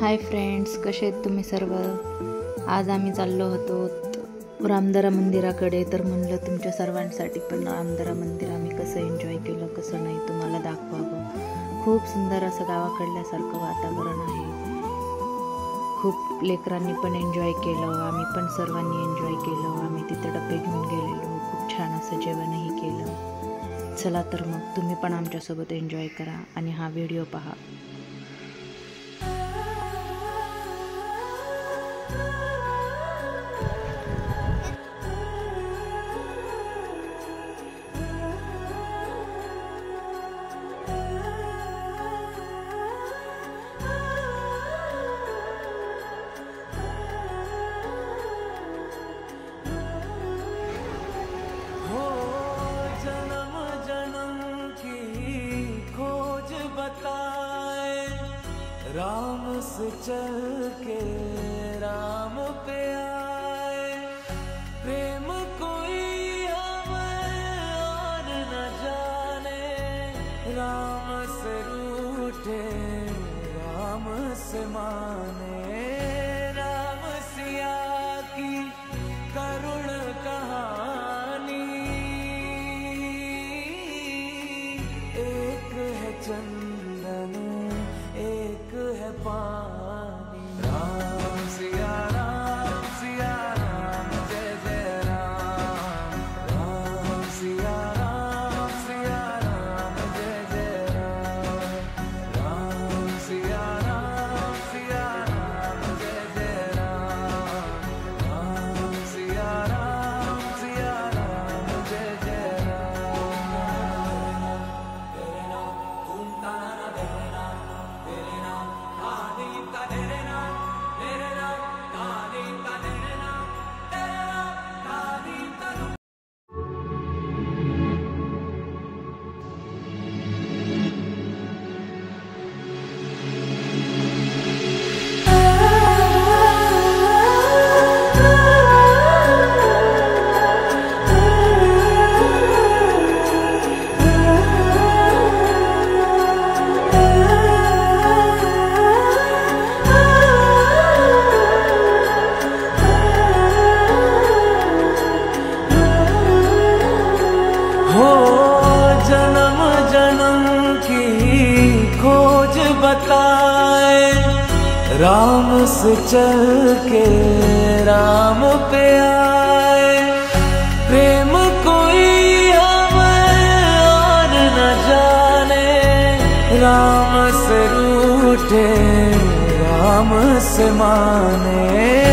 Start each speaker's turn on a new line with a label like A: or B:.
A: Hi friends, कसे आहेत तुम्ही सर्व। आज आम्ही चाललो होतो रामदरा मंदिराकडे। तर म्हणलं तुमच्या सर्वांसाठी पण रामदरा मंदिर आम्ही कसं एन्जॉय केलं कसं नाही तुम्हाला दाखवावं। खूप सुंदर असं गावाकडल्यासारखं वातावरण आहे। खूप लेकरांनी पण एन्जॉय केलं, आम्ही पण सर्वांनी एन्जॉय केलं। आम्ही तिथे डबे घेऊन गेलेलो, खूप छान असं जेवणही केलं। चला तर मग तुम्ही पण आमच्यासोबत एन्जॉय करा आणि हा व्हिडिओ पहा।
B: राम से चल के राम पे आए, प्रेम कोई हमें और न जाने। राम से रूठे राम से माने, राम सिया की करुण कहानी। एक है चंदन एक है पानी। राम सिया राम जय जय राम। राम सिया राम जय जय राम। राम सिया राम जय जय राम। राम सिया राम जय जय राम। तेरे नाम तुम ताना तेरे नाम तेरे नाम आदि तेरे नाम तेरे नाम आदि तेरे नाम तेरे नाम आदि तनु। हो जन्म जन्म की खोज बताए, राम से चल के राम पे आए। प्रेम कोई हमें और न जाने, राम से रूठे राम से माने।